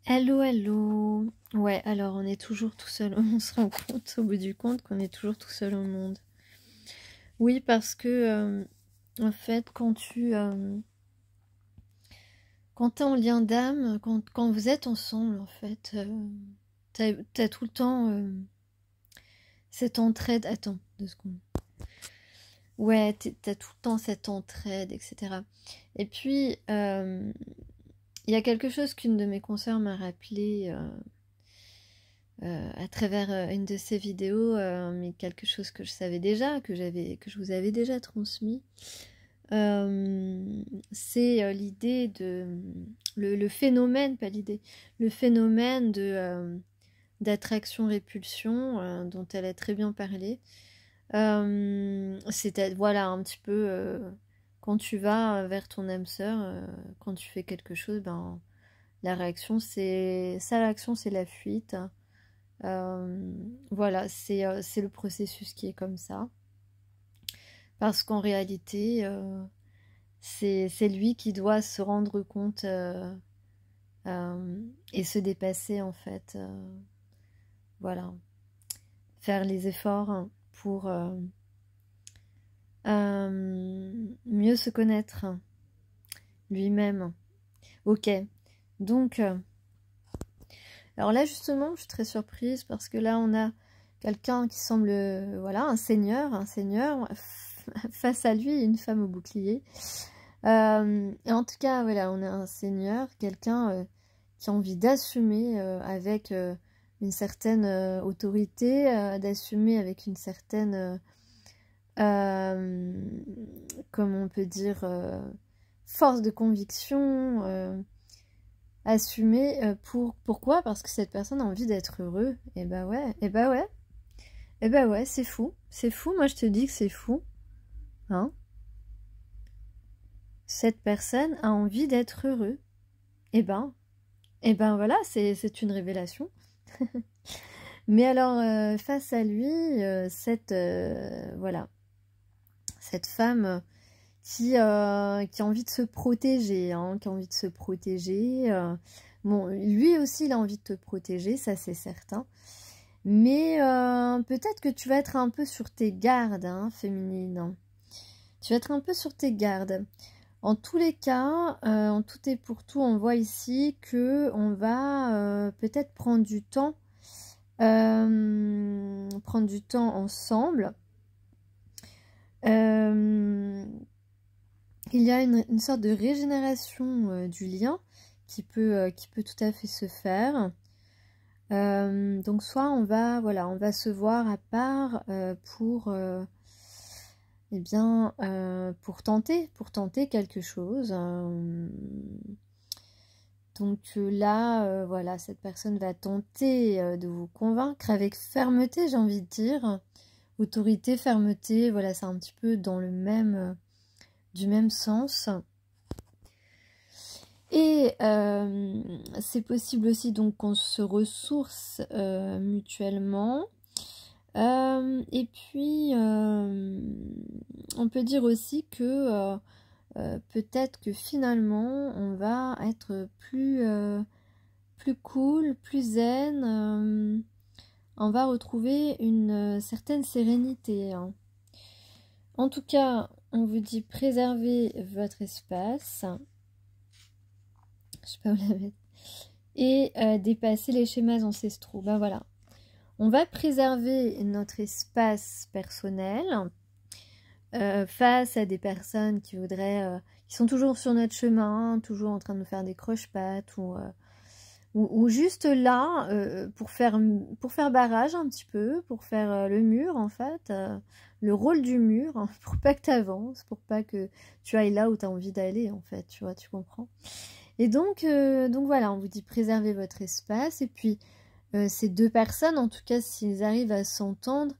Hello, hello. Ouais, alors on est toujours tout seul. On se rend compte au bout du compte qu'on est toujours tout seul au monde. Oui, parce que en fait, quand t'es en lien d'âme, quand vous êtes ensemble, en fait, t'as tout le temps cette entraide. Attends, 2 secondes. Ouais, t'as tout le temps cette entraide, etc. Et puis, il y a quelque chose qu'une de mes consoeurs m'a rappelé. À travers une de ces vidéos, mais quelque chose que je savais déjà, que je vous avais déjà transmis. C'est l'idée de le phénomène, pas l'idée, le phénomène de d'attraction-répulsion dont elle a très bien parlé. C'est voilà un petit peu quand tu vas vers ton âme sœur, quand tu fais quelque chose, ben la réaction c'est la fuite. Voilà, c'est le processus qui est comme ça. Parce qu'en réalité, c'est lui qui doit se rendre compte et se dépasser en fait. Voilà. Faire les efforts pour mieux se connaître lui-même. Ok. Donc, alors là justement, je suis très surprise parce que là on a quelqu'un qui semble, voilà, un seigneur, face à lui une femme au bouclier. Et en tout cas, voilà, on a un seigneur, quelqu'un qui a envie d'assumer avec une certaine autorité, d'assumer avec une certaine, comment on peut dire, force de conviction. Assumer pourquoi? Parce que cette personne a envie d'être heureux. Et bah ouais, et bah ouais, et bah ouais, c'est fou. C'est fou, moi je te dis que c'est fou. Hein? Cette personne a envie d'être heureux. Et ben voilà, c'est une révélation. Mais alors, face à lui, voilà, cette femme qui a envie de se protéger, hein, qui a envie de se protéger. Bon, lui aussi, il a envie de te protéger, ça c'est certain. Mais peut-être que tu vas être un peu sur tes gardes, hein, féminine. Tu vas être un peu sur tes gardes. En tous les cas, en tout et pour tout, on voit ici que on va peut-être prendre du temps ensemble. Il y a une sorte de régénération du lien qui peut tout à fait se faire. Donc soit on va se voir à part eh bien, pour tenter quelque chose. Donc là, voilà, cette personne va tenter de vous convaincre avec fermeté, j'ai envie de dire. Autorité, fermeté, voilà, c'est un petit peu dans le même, du même sens. Et c'est possible aussi donc qu'on se ressource mutuellement. Et puis, on peut dire aussi que peut-être que finalement, on va être plus cool, plus zen. On va retrouver une certaine sérénité. Hein. En tout cas, on vous dit préservez votre espace. Je sais pas où la mettre. Et dépasser les schémas ancestraux. Ben voilà. On va préserver notre espace personnel face à des personnes qui voudraient, qui sont toujours sur notre chemin, toujours en train de nous faire des croche-pattes ou juste là pour faire barrage un petit peu, pour faire le mur en fait, le rôle du mur, hein, pour pas que tu avances, pour pas que tu ailles là où tu as envie d'aller en fait, tu vois, tu comprends. Et donc voilà, on vous dit préservez votre espace et puis ces deux personnes, en tout cas s'ils arrivent à s'entendre,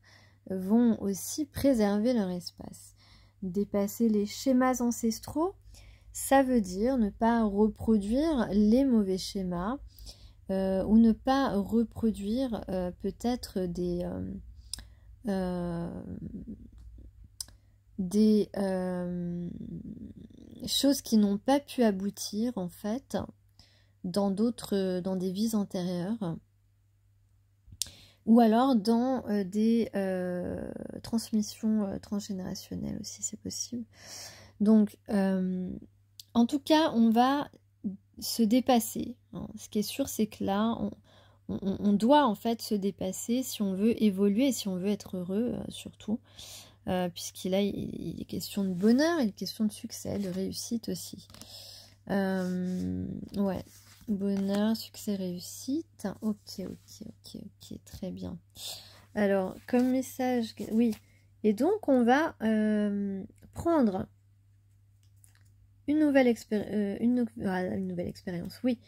vont aussi préserver leur espace. Dépasser les schémas ancestraux, ça veut dire ne pas reproduire les mauvais schémas ou ne pas reproduire peut-être des choses qui n'ont pas pu aboutir en fait dans des vies antérieures, ou alors dans des transmissions transgénérationnelles aussi, c'est possible. Donc, en tout cas, on va se dépasser, hein. Ce qui est sûr, c'est que là, on doit en fait se dépasser si on veut évoluer, si on veut être heureux, surtout. Puisqu'il est question de bonheur, il est question de succès, de réussite aussi. Ouais, bonheur, succès, réussite. Ok, très bien. Alors, comme message, oui. Et donc, on va prendre une nouvelle expérience, oui.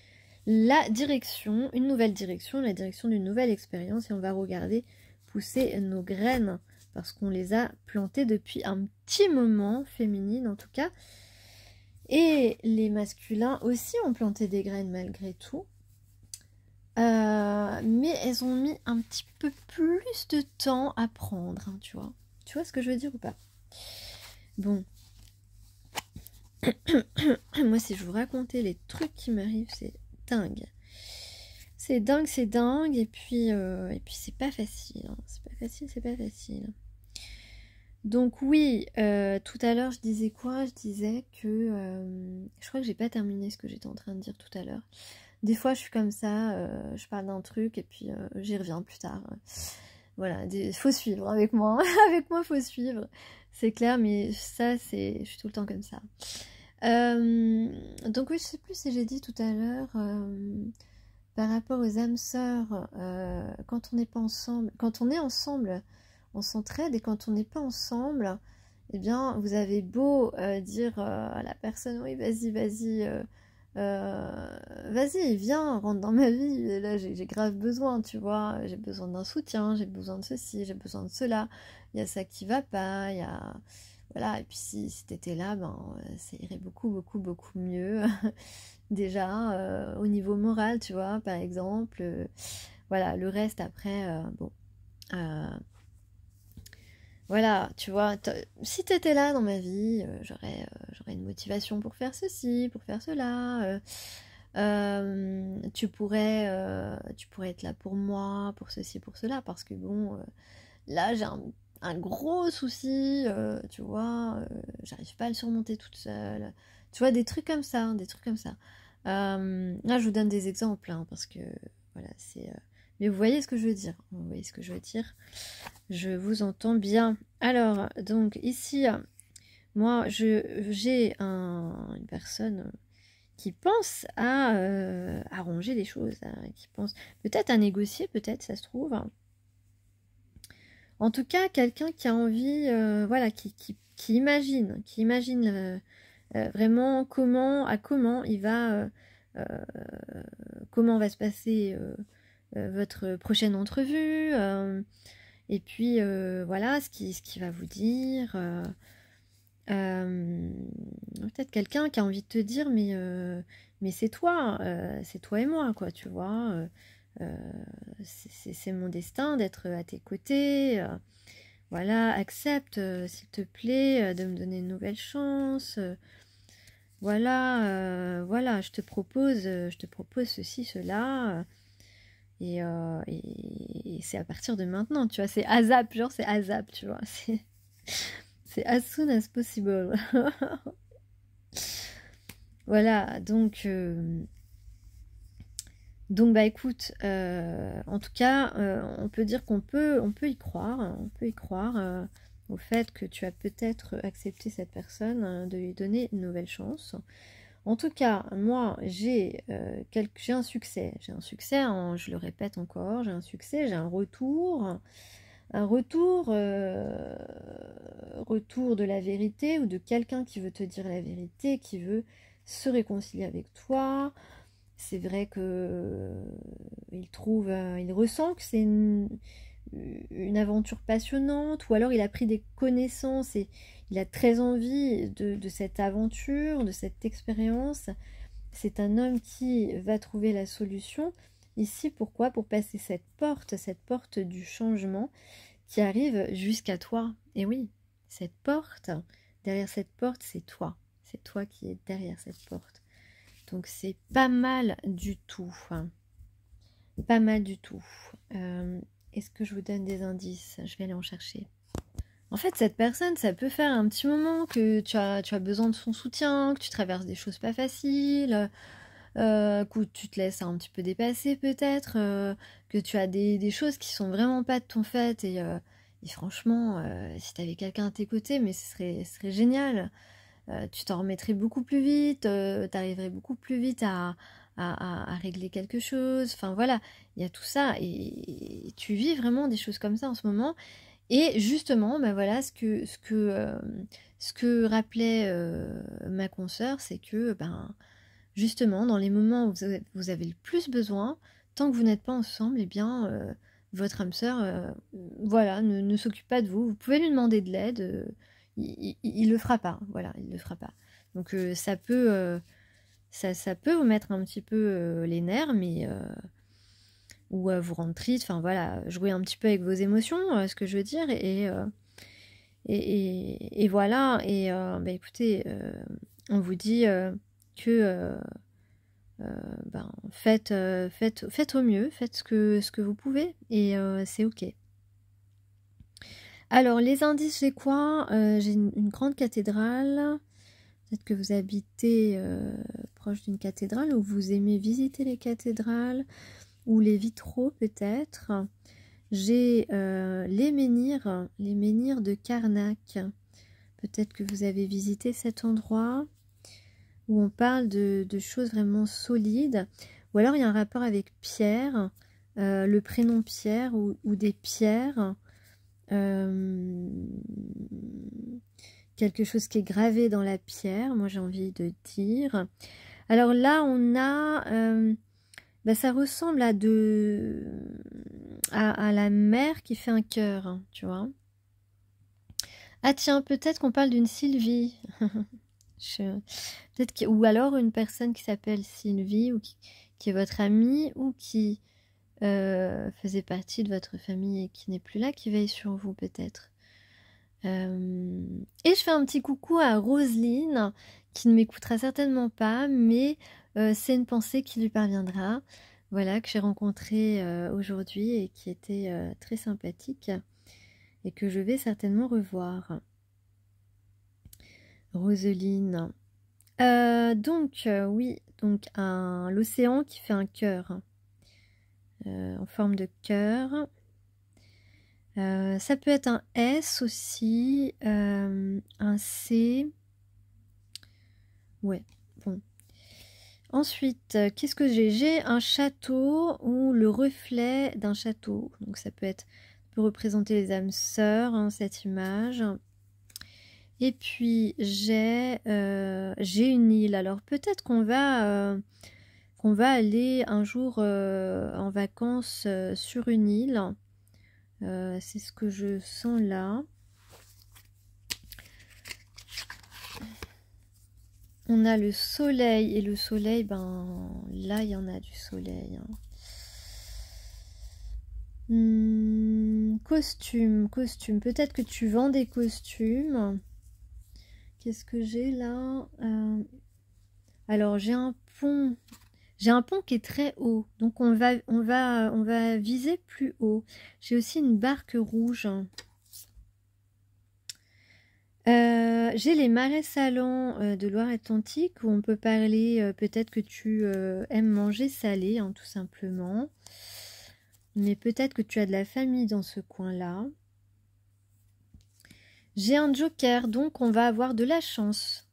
La direction, une nouvelle direction, la direction d'une nouvelle expérience, et on va regarder pousser nos graines, parce qu'on les a plantées depuis un petit moment, féminines en tout cas. Et les masculins aussi ont planté des graines malgré tout. Mais elles ont mis un petit peu plus de temps à prendre, hein, tu vois. Tu vois ce que je veux dire ou pas? Bon. Moi, si je vous racontais les trucs qui m'arrivent, c'est dingue. C'est dingue. Et puis c'est pas facile. Hein. C'est pas facile. Donc oui, tout à l'heure, je disais quoi? Je disais que... je crois que j'ai pas terminé ce que j'étais en train de dire tout à l'heure. Des fois, je suis comme ça, je parle d'un truc et puis j'y reviens plus tard. Voilà, faut suivre avec moi. Avec moi, faut suivre. C'est clair, mais ça, je suis tout le temps comme ça. Donc oui, je sais plus si j'ai dit tout à l'heure, par rapport aux âmes sœurs, quand on n'est pas ensemble, quand on est ensemble, on s'entraide, et quand on n'est pas ensemble, eh bien, vous avez beau dire à la personne, oui, vas-y, viens, rentre dans ma vie, et là j'ai grave besoin, tu vois, j'ai besoin d'un soutien, j'ai besoin de ceci, j'ai besoin de cela, il y a ça qui va pas, il y a... Voilà, et puis si t'étais là, ça irait beaucoup mieux, déjà, au niveau moral, tu vois, par exemple, voilà, le reste après, bon... Voilà, tu vois, si t'étais là dans ma vie, j'aurais une motivation pour faire ceci, pour faire cela. Tu pourrais être là pour moi, pour ceci, pour cela, parce que bon, là j'ai un gros souci, tu vois, j'arrive pas à le surmonter toute seule. Tu vois, des trucs comme ça, hein, des trucs comme ça. Là, je vous donne des exemples, hein, parce que voilà, c'est... Mais vous voyez ce que je veux dire. Vous voyez ce que je veux dire. Je vous entends bien. Alors, donc ici, moi, j'ai une personne qui pense à arranger les choses, hein, qui pense peut-être à négocier, peut-être, ça se trouve. En tout cas, quelqu'un qui a envie, voilà, qui imagine, vraiment comment comment va se passer votre prochaine entrevue, et puis voilà ce qui va vous dire. Peut-être quelqu'un qui a envie de te dire, mais c'est toi et moi, quoi, tu vois. C'est mon destin d'être à tes côtés. Voilà, accepte, s'il te plaît, de me donner une nouvelle chance. Voilà, je te propose ceci, cela. Et c'est à partir de maintenant, tu vois, c'est ASAP, genre c'est ASAP, tu vois, c'est as soon as possible. Voilà, donc bah écoute, en tout cas, on peut dire on peut y croire, au fait que tu as peut-être accepté cette personne, de lui donner une nouvelle chance. En tout cas, moi, j'ai un succès. Je le répète encore, j'ai un succès, j'ai un retour. Retour de la vérité, ou de quelqu'un qui veut te dire la vérité, qui veut se réconcilier avec toi. C'est vrai que il ressent que c'est une aventure passionnante, ou alors il a pris des connaissances et il a très envie de cette aventure, de cette expérience. C'est un homme qui va trouver la solution. Ici, pourquoi? Pour passer cette porte du changement qui arrive jusqu'à toi. Et oui, derrière cette porte, c'est toi. C'est toi qui es derrière cette porte. Donc c'est pas mal du tout. Pas mal du tout. Est-ce que je vous donne des indices? Je vais aller en chercher. En fait, cette personne, ça peut faire un petit moment que tu as besoin de son soutien, que tu traverses des choses pas faciles, que tu te laisses un petit peu dépasser peut-être, que tu as des choses qui sont vraiment pas de ton fait. Et franchement, si tu avais quelqu'un à tes côtés, mais ce serait génial. Tu t'en remettrais beaucoup plus vite, tu arriverais beaucoup plus vite à régler quelque chose. Enfin voilà, il y a tout ça. Et tu vis vraiment des choses comme ça en ce moment. Et justement, ben voilà, ce que rappelait ma consoeur, c'est que justement, dans les moments où vous avez le plus besoin, tant que vous n'êtes pas ensemble, eh bien, votre âme sœur, voilà, ne s'occupe pas de vous. Vous pouvez lui demander de l'aide, il le fera pas. Voilà, il le fera pas. Donc ça peut vous mettre un petit peu les nerfs, mais ou vous rendre triste, enfin voilà, jouer un petit peu avec vos émotions, ce que je veux dire, et voilà, et bah, écoutez, on vous dit que faites au mieux, faites ce que vous pouvez, et c'est ok. Alors les indices, j'ai quoi? J'ai une grande cathédrale. Peut-être que vous habitez proche d'une cathédrale, ou vous aimez visiter les cathédrales, ou les vitraux peut-être. J'ai les menhirs de Karnak. Peut-être que vous avez visité cet endroit où on parle de choses vraiment solides. Ou alors il y a un rapport avec Pierre, le prénom Pierre, ou des pierres. Quelque chose qui est gravé dans la pierre, moi j'ai envie de dire. Alors là on a... ça ressemble à la mer qui fait un cœur, hein, tu vois. Ah tiens, peut-être qu'on parle d'une Sylvie. Ou alors une personne qui s'appelle Sylvie, ou qui est votre amie, ou qui faisait partie de votre famille et qui n'est plus là, qui veille sur vous peut-être. Et je fais un petit coucou à Roselyne, qui ne m'écoutera certainement pas, mais c'est une pensée qui lui parviendra. Voilà, que j'ai rencontrée aujourd'hui et qui était très sympathique et que je vais certainement revoir. Roselyne. Oui, donc l'océan qui fait un cœur en forme de cœur. Ça peut être un S aussi, un C. Ouais, bon. Ensuite, qu'est-ce que j'ai? J'ai un château, ou le reflet d'un château. Donc ça peut représenter les âmes sœurs, hein, cette image. Et puis j'ai une île. Alors peut-être qu'on va aller un jour en vacances sur une île. C'est ce que je sens là. On a le soleil, et le soleil, là il y en a du soleil. Costume. Peut-être que tu vends des costumes. Qu'est-ce que j'ai là? Alors j'ai un pont. J'ai un pont qui est très haut, donc on va viser plus haut. J'ai aussi une barque rouge. J'ai les marais salants de Loire-Atlantique, où on peut parler, peut-être que tu aimes manger salé, hein, tout simplement. Mais peut-être que tu as de la famille dans ce coin-là. J'ai un joker, donc on va avoir de la chance.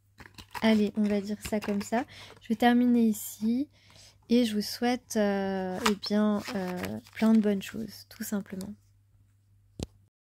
Allez, on va dire ça comme ça. Je vais terminer ici. Et je vous souhaite plein de bonnes choses, tout simplement.